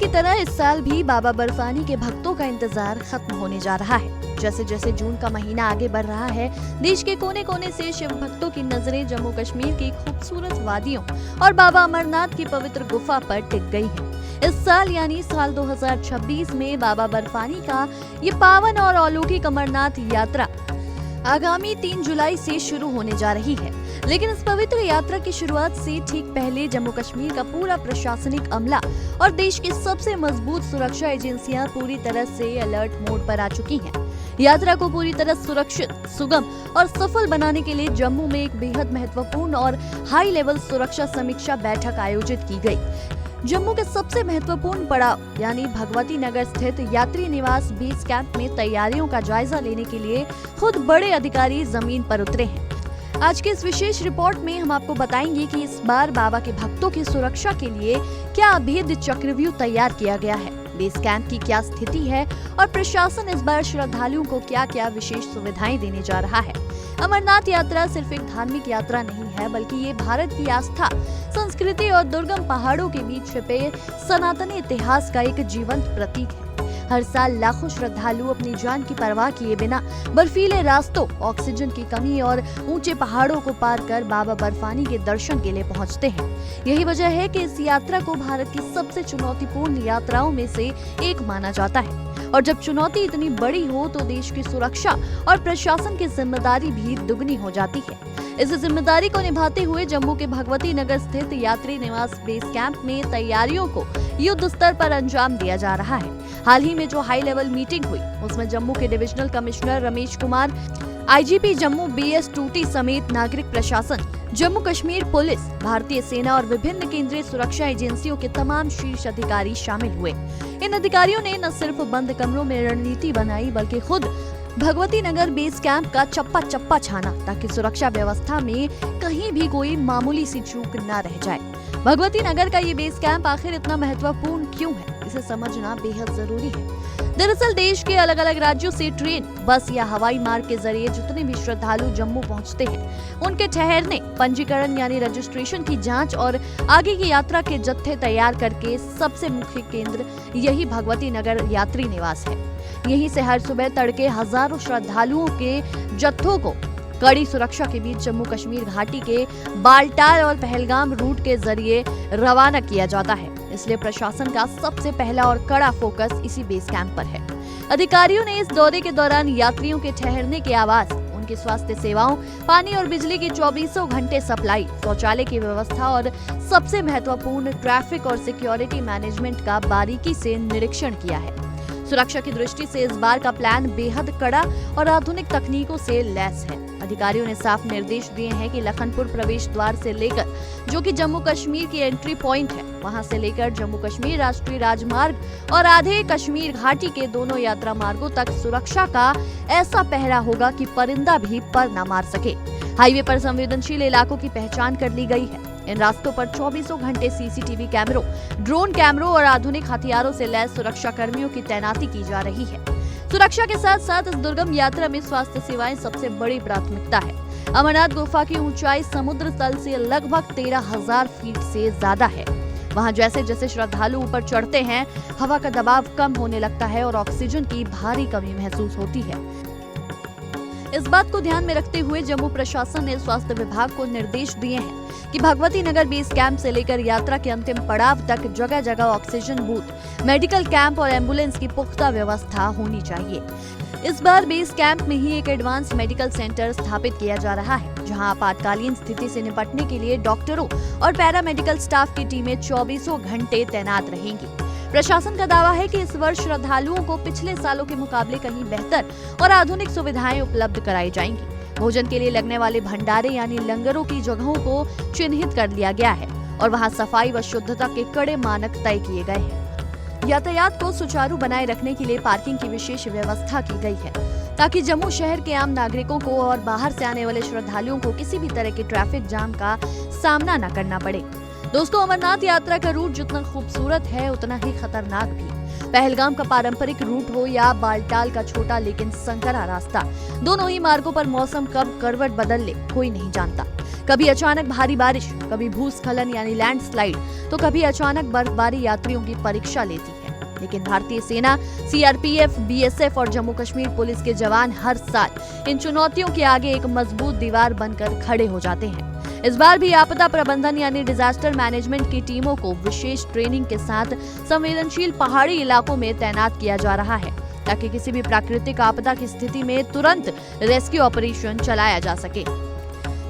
की तरह इस साल भी बाबा बर्फानी के भक्तों का इंतजार खत्म होने जा रहा है। जैसे जैसे जून का महीना आगे बढ़ रहा है, देश के कोने कोने से शिव भक्तों की नजरें जम्मू कश्मीर की खूबसूरत वादियों और बाबा अमरनाथ की पवित्र गुफा पर टिक गई है। इस साल यानी साल 2026 में बाबा बर्फानी का ये पावन और अलौकिक अमरनाथ यात्रा आगामी 3 जुलाई से शुरू होने जा रही है। लेकिन इस पवित्र यात्रा की शुरुआत से ठीक पहले जम्मू कश्मीर का पूरा प्रशासनिक अमला और देश की सबसे मजबूत सुरक्षा एजेंसियां पूरी तरह से अलर्ट मोड पर आ चुकी हैं। यात्रा को पूरी तरह सुरक्षित, सुगम और सफल बनाने के लिए जम्मू में एक बेहद महत्वपूर्ण और हाई लेवल सुरक्षा समीक्षा बैठक आयोजित की गई। जम्मू के सबसे महत्वपूर्ण पड़ाव यानी भगवती नगर स्थित यात्री निवास बेस कैंप में तैयारियों का जायजा लेने के लिए खुद बड़े अधिकारी जमीन पर उतरे हैं। आज के इस विशेष रिपोर्ट में हम आपको बताएंगे कि इस बार बाबा के भक्तों की सुरक्षा के लिए क्या अभेद्य चक्रव्यूह तैयार किया गया है, बेस कैंप की क्या स्थिति है और प्रशासन इस बार श्रद्धालुओं को क्या क्या विशेष सुविधाएं देने जा रहा है। अमरनाथ यात्रा सिर्फ एक धार्मिक यात्रा नहीं है, बल्कि ये भारत की आस्था, संस्कृति और दुर्गम पहाड़ों के बीच छिपे सनातनी इतिहास का एक जीवंत प्रतीक है। हर साल लाखों श्रद्धालु अपनी जान की परवाह किए बिना बर्फीले रास्तों, ऑक्सीजन की कमी और ऊंचे पहाड़ों को पार कर बाबा बर्फानी के दर्शन के लिए पहुंचते हैं। यही वजह है कि इस यात्रा को भारत की सबसे चुनौतीपूर्ण यात्राओं में से एक माना जाता है। और जब चुनौती इतनी बड़ी हो तो देश की सुरक्षा और प्रशासन की जिम्मेदारी भी दुगनी हो जाती है। इस जिम्मेदारी को निभाते हुए जम्मू के भगवती नगर स्थित यात्री निवास बेस कैंप में तैयारियों को युद्ध स्तर पर अंजाम दिया जा रहा है। हाल ही में जो हाई लेवल मीटिंग हुई, उसमें जम्मू के divisional commissioner Ramesh Kumar, IGP Jammu BS टूटी समेत नागरिक प्रशासन, जम्मू कश्मीर पुलिस, भारतीय सेना और विभिन्न केंद्रीय सुरक्षा एजेंसियों के तमाम शीर्ष अधिकारी शामिल हुए। इन अधिकारियों ने न सिर्फ बंद कमरों में रणनीति बनाई, बल्कि खुद भगवती नगर बेस कैंप का चप्पा चप्पा छाना, ताकि सुरक्षा व्यवस्था में कहीं भी कोई मामूली सी चूक न रह जाए। भगवती नगर का ये बेस कैंप आखिर इतना महत्वपूर्ण क्यों है, इसे समझना बेहद जरूरी है। दरअसल देश के अलग अलग राज्यों से ट्रेन, बस या हवाई मार्ग के जरिए जितने भी श्रद्धालु जम्मू पहुंचते हैं, उनके ठहरने, पंजीकरण यानी रजिस्ट्रेशन की जांच और आगे की यात्रा के जत्थे तैयार करके सबसे मुख्य केंद्र यही भगवती नगर यात्री निवास है। यहीं से हर सुबह तड़के हजारों श्रद्धालुओं के जत्थों को कड़ी सुरक्षा के बीच जम्मू कश्मीर घाटी के बाल्टाल और पहलगाम रूट के जरिए रवाना किया जाता है। इसलिए प्रशासन का सबसे पहला और कड़ा फोकस इसी बेस कैंप पर है। अधिकारियों ने इस दौरे के दौरान यात्रियों के ठहरने के आवास, उनकी स्वास्थ्य सेवाओं, पानी और बिजली की 24 घंटे सप्लाई, शौचालय की व्यवस्था और सबसे महत्वपूर्ण ट्रैफिक और सिक्योरिटी मैनेजमेंट का बारीकी से निरीक्षण किया है। सुरक्षा की दृष्टि से इस बार का प्लान बेहद कड़ा और आधुनिक तकनीकों से लैस है। अधिकारियों ने साफ निर्देश दिए हैं कि लखनपुर प्रवेश द्वार से लेकर, जो कि जम्मू कश्मीर की एंट्री पॉइंट है, वहां से लेकर जम्मू कश्मीर राष्ट्रीय राजमार्ग और आधे कश्मीर घाटी के दोनों यात्रा मार्गों तक सुरक्षा का ऐसा पहरा होगा कि परिंदा भी पर न मार सके। हाईवे पर संवेदनशील इलाकों की पहचान कर ली गई है। इन रास्तों पर 24 घंटे CCTV कैमरों, ड्रोन कैमरों और आधुनिक हथियारों से लैस सुरक्षा कर्मियों की तैनाती की जा रही है। सुरक्षा के साथ साथ इस दुर्गम यात्रा में स्वास्थ्य सेवाएं सबसे बड़ी प्राथमिकता है। अमरनाथ गुफा की ऊंचाई समुद्र तल से लगभग 13,000 फीट से ज्यादा है। वहां जैसे जैसे श्रद्धालु ऊपर चढ़ते हैं, हवा का दबाव कम होने लगता है और ऑक्सीजन की भारी कमी महसूस होती है। इस बात को ध्यान में रखते हुए जम्मू प्रशासन ने स्वास्थ्य विभाग को निर्देश दिए हैं कि भगवती नगर बेस कैंप से लेकर यात्रा के अंतिम पड़ाव तक जगह जगह ऑक्सीजन बूथ, मेडिकल कैंप और एम्बुलेंस की पुख्ता व्यवस्था होनी चाहिए। इस बार बेस कैंप में ही एक एडवांस मेडिकल सेंटर स्थापित किया जा रहा है, जहां आपातकालीन स्थिति से निपटने के लिए डॉक्टरों और पैरामेडिकल स्टाफ की टीमें 24 घंटे तैनात रहेंगी। प्रशासन का दावा है कि इस वर्ष श्रद्धालुओं को पिछले सालों के मुकाबले कहीं बेहतर और आधुनिक सुविधाएं उपलब्ध कराई जाएंगी। भोजन के लिए लगने वाले भंडारे यानी लंगरों की जगहों को चिन्हित कर लिया गया है और वहां सफाई व शुद्धता के कड़े मानक तय किए गए हैं। यातायात को सुचारू बनाए रखने के लिए पार्किंग की विशेष व्यवस्था की गई है, ताकि जम्मू शहर के आम नागरिकों को और बाहर से आने वाले श्रद्धालुओं को किसी भी तरह के ट्रैफिक जाम का सामना न करना पड़े। दोस्तों, अमरनाथ यात्रा का रूट जितना खूबसूरत है उतना ही खतरनाक भी। पहलगाम का पारंपरिक रूट हो या बालटाल का छोटा लेकिन संकरा रास्ता, दोनों ही मार्गों पर मौसम कब करवट बदल ले कोई नहीं जानता। कभी अचानक भारी बारिश, कभी भूस्खलन यानी लैंडस्लाइड, तो कभी अचानक बर्फबारी यात्रियों की परीक्षा लेती है। लेकिन भारतीय सेना, सीआरपीएफ, बीएसएफ और जम्मू कश्मीर पुलिस के जवान हर साल इन चुनौतियों के आगे एक मजबूत दीवार बनकर खड़े हो जाते हैं। इस बार भी आपदा प्रबंधन यानी डिजास्टर मैनेजमेंट की टीमों को विशेष ट्रेनिंग के साथ संवेदनशील पहाड़ी इलाकों में तैनात किया जा रहा है, ताकि किसी भी प्राकृतिक आपदा की स्थिति में तुरंत रेस्क्यू ऑपरेशन चलाया जा सके।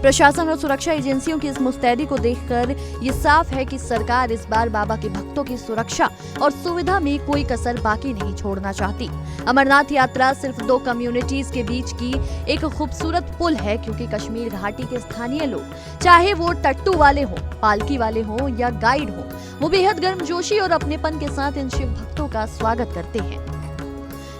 प्रशासन और सुरक्षा एजेंसियों की इस मुस्तैदी को देखकर ये साफ है कि सरकार इस बार बाबा के भक्तों की सुरक्षा और सुविधा में कोई कसर बाकी नहीं छोड़ना चाहती। अमरनाथ यात्रा सिर्फ दो कम्युनिटीज के बीच की एक खूबसूरत पुल है, क्योंकि कश्मीर घाटी के स्थानीय लोग, चाहे वो टट्टू वाले हो, पालकी वाले हो या गाइड हो, वो बेहद गर्मजोशी और अपनेपन के साथ इन शिव भक्तों का स्वागत करते हैं।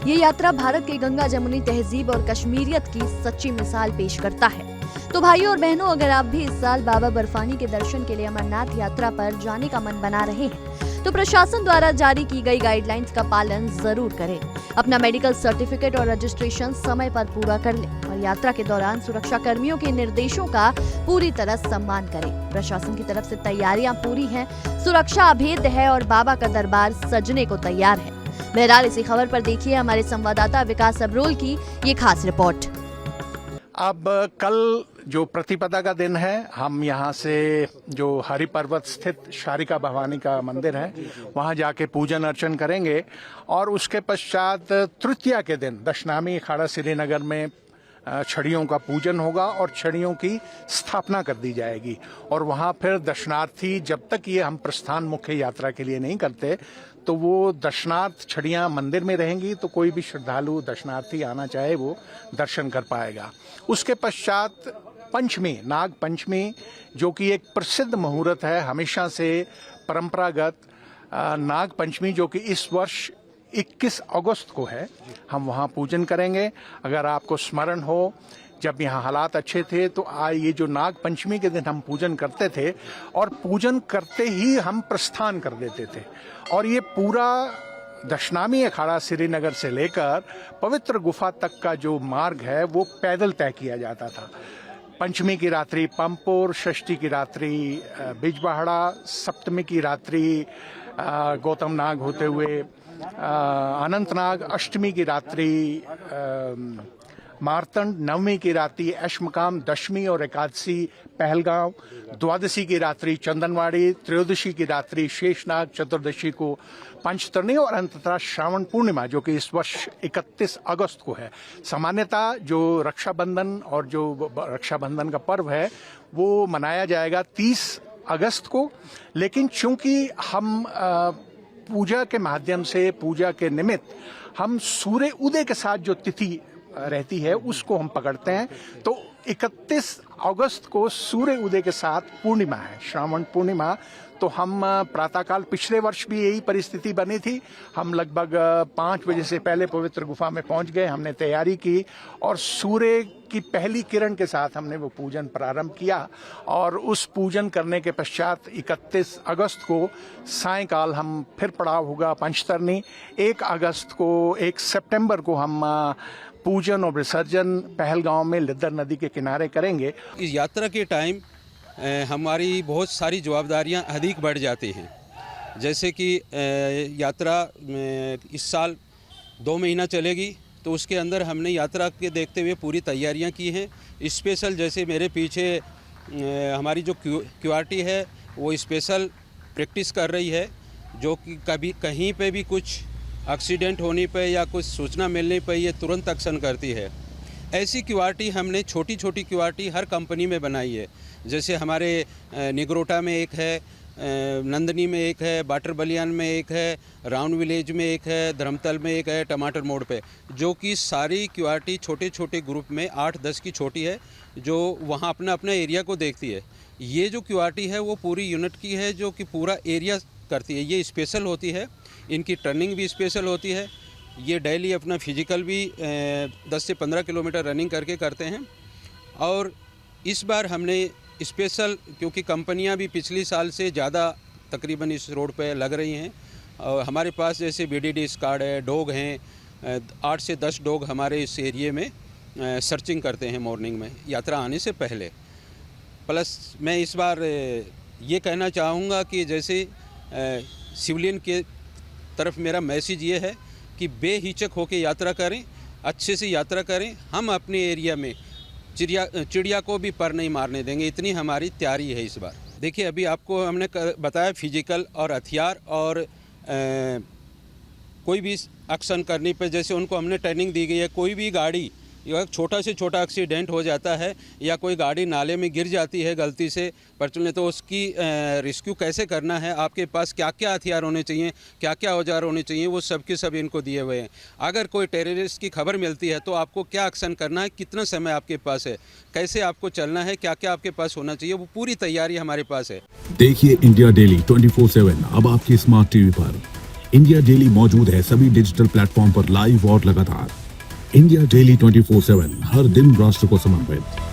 ये यात्रा भारत के गंगा जमुनी तहजीब और कश्मीरियत की सच्ची मिसाल पेश करता है। तो भाइयों और बहनों, अगर आप भी इस साल बाबा बर्फानी के दर्शन के लिए अमरनाथ यात्रा पर जाने का मन बना रहे हैं, तो प्रशासन द्वारा जारी की गई गाइडलाइंस का पालन जरूर करें। अपना मेडिकल सर्टिफिकेट और रजिस्ट्रेशन समय पर पूरा कर लें और यात्रा के दौरान सुरक्षा कर्मियों के निर्देशों का पूरी तरह सम्मान करें। प्रशासन की तरफ से तैयारियां पूरी हैं, सुरक्षा अभेद्य है और बाबा का दरबार सजने को तैयार है। बहरहाल, इसी खबर पर देखिए हमारे संवाददाता विकास अब्रोल की ये खास रिपोर्ट। अब कल जो प्रतिपदा का दिन है, हम यहाँ से जो हरि पर्वत स्थित शारिका भवानी का मंदिर है वहाँ जाके पूजन अर्चन करेंगे और उसके पश्चात तृतीया के दिन दशनामी अखाड़ा श्रीनगर में छड़ियों का पूजन होगा और छड़ियों की स्थापना कर दी जाएगी। और वहाँ फिर दर्शनार्थी, जब तक ये हम प्रस्थान मुख्य यात्रा के लिए नहीं करते, तो वो दर्शनार्थ छड़ियाँ मंदिर में रहेंगी, तो कोई भी श्रद्धालु दर्शनार्थी आना चाहे वो दर्शन कर पाएगा। उसके पश्चात पंचमी, नाग पंचमी, जो कि एक प्रसिद्ध मुहूर्त है, हमेशा से परंपरागत नाग पंचमी, जो कि इस वर्ष 21 अगस्त को है, हम वहाँ पूजन करेंगे। अगर आपको स्मरण हो, जब यहाँ हालात अच्छे थे तो ये जो नाग पंचमी के दिन हम पूजन करते थे और पूजन करते ही हम प्रस्थान कर देते थे। और ये पूरा दशनामी अखाड़ा श्रीनगर से लेकर पवित्र गुफा तक का जो मार्ग है वो पैदल तय किया जाता था। पंचमी की रात्रि पंपोर, षष्ठी की रात्रि बिजबहाड़ा, सप्तमी की रात्रि गौतम नाग होते हुए अनंतनाग, अष्टमी की रात्रि मार्तंड, नवमी की रात्रि अश्मकाम, दशमी और एकादशी पहलगांव, द्वादशी की रात्रि चंदनवाड़ी, त्रयोदशी की रात्रि शेषनाग, चतुर्दशी को पंचतरणी और अंततः श्रावण पूर्णिमा, जो कि इस वर्ष 31 अगस्त को है। सामान्यतः जो रक्षाबंधन और जो रक्षाबंधन का पर्व है वो मनाया जाएगा 30 अगस्त को, लेकिन चूंकि हम पूजा के माध्यम से, पूजा के निमित्त हम सूर्य उदय के साथ जो तिथि रहती है उसको हम पकड़ते हैं, तो 31 अगस्त को सूर्य उदय के साथ पूर्णिमा है, श्रावण पूर्णिमा। तो हम प्रातःकाल, पिछले वर्ष भी यही परिस्थिति बनी थी, हम लगभग 5 बजे से पहले पवित्र गुफा में पहुंच गए, हमने तैयारी की और सूर्य की पहली किरण के साथ हमने वो पूजन प्रारंभ किया। और उस पूजन करने के पश्चात 31 अगस्त को सायंकाल हम फिर पड़ाव होगा पंचतरणी। 1 सितंबर को हम पूजन और विसर्जन पहलगांव में लिद्दर नदी के किनारे करेंगे। इस यात्रा के टाइम हमारी बहुत सारी जवाबदारियां अधिक बढ़ जाती हैं, जैसे कि यात्रा इस साल 2 महीना चलेगी, तो उसके अंदर हमने यात्रा के देखते हुए पूरी तैयारियां की हैं। स्पेशल, जैसे मेरे पीछे हमारी जो क्यूआरटी है वो स्पेशल प्रैक्टिस कर रही है, जो कि कभी कहीं पे भी कुछ एक्सीडेंट होने पे या कुछ सूचना मिलने पे ये तुरंत एक्शन करती है। ऐसी क्यूआरटी हमने छोटी छोटी क्यूआरटी हर कंपनी में बनाई है, जैसे हमारे निगरोटा में एक है, नंदनी में एक है, बाटर बलियान में एक है, राउंड विलेज में एक है, धर्मतल में एक है, टमाटर मोड़ पे, जो कि सारी क्यूआरटी छोटे छोटे ग्रुप में 8-10 की छोटी है, जो वहाँ अपना अपना एरिया को देखती है। ये जो क्यूआरटी है वो पूरी यूनिट की है, जो कि पूरा एरिया करती है। ये स्पेशल होती है, इनकी टर्निंग भी स्पेशल होती है। ये डेली अपना फिजिकल भी 10 से 15 किलोमीटर रनिंग करके करते हैं। और इस बार हमने स्पेशल, क्योंकि कंपनियां भी पिछली साल से ज़्यादा तकरीबन इस रोड पे लग रही हैं। और हमारे पास जैसे BDD स्क्वाड है, डॉग हैं, 8 से 10 डॉग हमारे इस एरिए में सर्चिंग करते हैं मॉर्निंग में यात्रा आने से पहले। प्लस मैं इस बार ये कहना चाहूँगा कि जैसे सिविलियन के तरफ मेरा मैसेज ये है कि बेहिचक होकर यात्रा करें, अच्छे से यात्रा करें। हम अपने एरिया में चिड़िया को भी पर नहीं मारने देंगे, इतनी हमारी तैयारी है इस बार। देखिए, अभी आपको हमने बताया फिजिकल और हथियार और कोई भी एक्शन करने पे जैसे उनको हमने ट्रेनिंग दी गई है। कोई भी गाड़ी या छोटा से छोटा एक्सीडेंट हो जाता है या कोई गाड़ी नाले में गिर जाती है गलती से परचूने, तो उसकी रेस्क्यू कैसे करना है, आपके पास क्या क्या हथियार होने चाहिए, क्या क्या औजार होने चाहिए, वो सब के सब इनको दिए हुए हैं। अगर कोई टेररिस्ट की खबर मिलती है तो आपको क्या एक्शन करना है, कितना समय आपके पास है, कैसे आपको चलना है, क्या क्या आपके पास होना चाहिए, वो पूरी तैयारी हमारे पास है। देखिए इंडिया डेली 24/7 अब आपकी स्मार्ट टीवी पर। इंडिया डेली मौजूद है सभी डिजिटल प्लेटफॉर्म पर लाइव और लगातार। इंडिया डेली 24/7 हर दिन राष्ट्र को समर्पित।